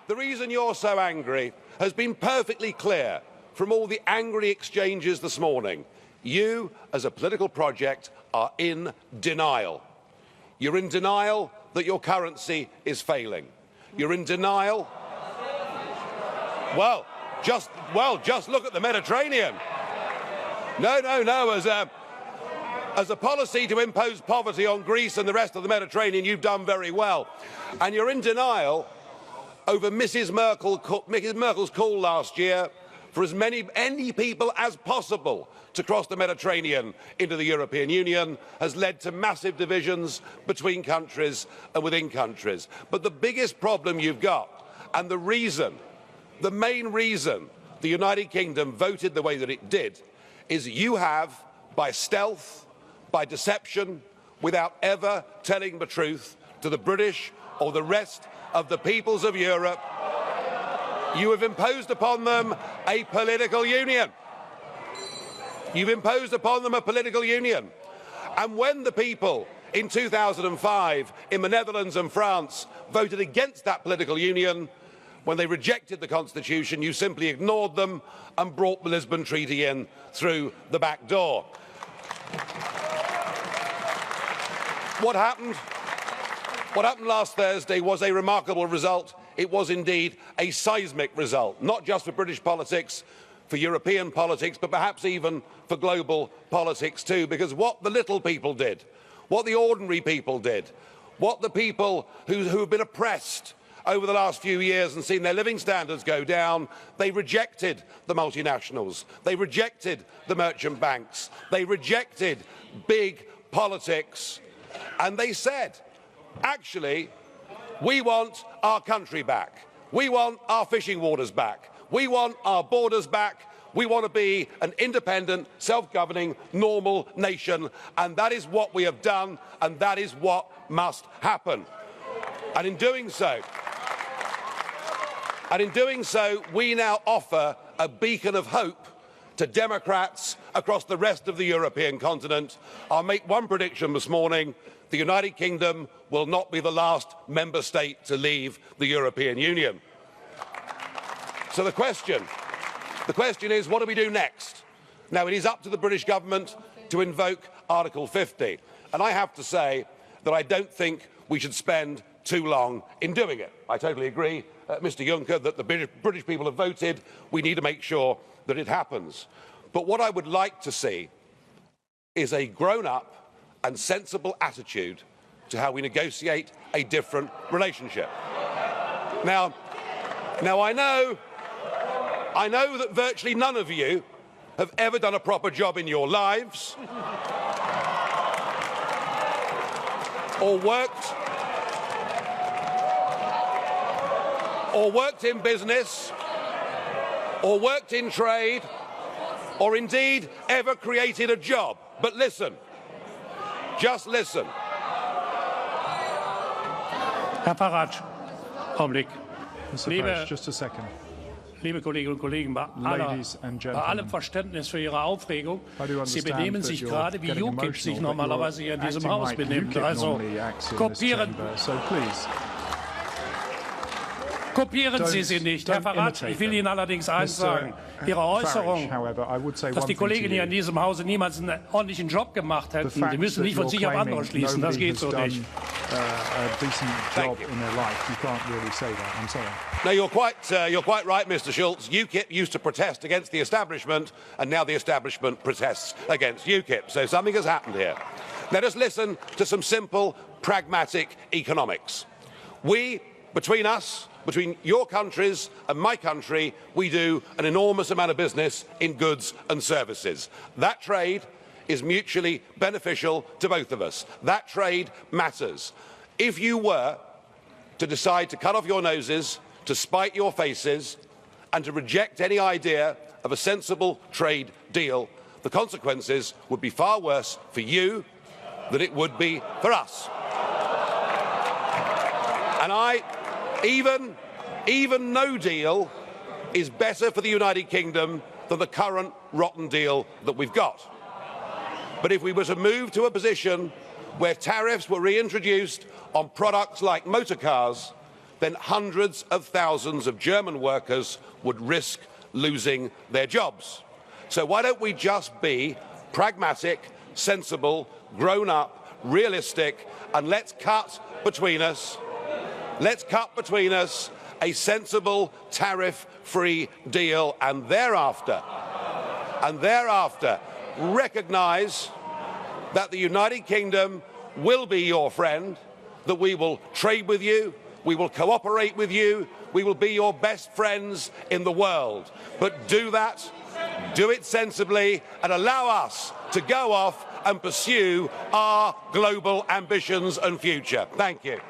the reason you're so angry has been perfectly clear from all the angry exchanges this morning. You, as a political project, are in denial. You're in denial that your currency is failing. You're in denial. Well, just look at the Mediterranean. No. As a policy to impose poverty on Greece and the rest of the Mediterranean, you've done very well. And you're in denial over Mrs. Merkel's call last year for as many people as possible to cross the Mediterranean into the European Union has led to massive divisions between countries and within countries. But the biggest problem you've got, and the main reason the United Kingdom voted the way that it did, is you have, by stealth, by deception, without ever telling the truth to the British or the rest of the peoples of Europe, you have imposed upon them a political union. You've imposed upon them a political union. And when the people in 2005 in the Netherlands and France voted against that political union, when they rejected the Constitution, you simply ignored them and brought the Lisbon Treaty in through the back door. What happened last Thursday was a remarkable result. It was indeed a seismic result, not just for British politics, for European politics, but perhaps even for global politics too, because what the little people did, what the ordinary people did, what the people who have been oppressed over the last few years and seen their living standards go down, they rejected the multinationals, they rejected the merchant banks, they rejected big politics, and they said, actually, we want our country back. We want our fishing waters back. We want our borders back. We want to be an independent, self-governing, normal nation. And that is what we have done, and that is what must happen. And in doing so, we now offer a beacon of hope to Democrats across the rest of the European continent. I'll make one prediction this morning. The United Kingdom will not be the last member state to leave the European Union. So the question is, what do we do next? Now, it is up to the British government to invoke Article 50. And I have to say that I don't think we should spend too long in doing it. I totally agree, Mr. Juncker, that the British people have voted. We need to make sure that it happens. But what I would like to see is a grown-up and sensible attitude to how we negotiate a different relationship. Now I know that virtually none of you have ever done a proper job in your lives or worked in business or worked in trade or indeed ever created a job. But listen, just listen. Herr Farage, Augenblick. Mr. Farage, just a second. Liebe Kolleginnen und Kollegen, bei allem Verständnis für Ihre Aufregung, Sie benehmen sich gerade wie UKIP sich normalerweise hier in diesem Haus benimmt. Also kopieren Sie sie nicht. Herr Farage, ich will Ihnen allerdings eines sagen. Ihre Äußerung, dass die Kollegen hier in diesem Hause niemals einen ordentlichen Job gemacht hätten, die müssen nicht von sich auf andere schließen. Das geht so nicht. No, you're quite right, Mr. Schulz. UKIP used to protest against the establishment, and now the establishment protests against UKIP. So something has happened here. Let us listen to some simple, pragmatic economics. Between your countries and my country, we do an enormous amount of business in goods and services. That trade is mutually beneficial to both of us. That trade matters. If you were to decide to cut off your noses, to spite your faces, and to reject any idea of a sensible trade deal, the consequences would be far worse for you than it would be for us. And even no deal is better for the United Kingdom than the current rotten deal that we've got. But if we were to move to a position where tariffs were reintroduced on products like motor cars, then hundreds of thousands of German workers would risk losing their jobs. So why don't we just be pragmatic, sensible, grown up, realistic, and let's cut between us a sensible tariff-free deal, and thereafter recognise that the United Kingdom will be your friend, that we will trade with you, we will cooperate with you, we will be your best friends in the world. But do that, do it sensibly, and allow us to go off and pursue our global ambitions and future. Thank you.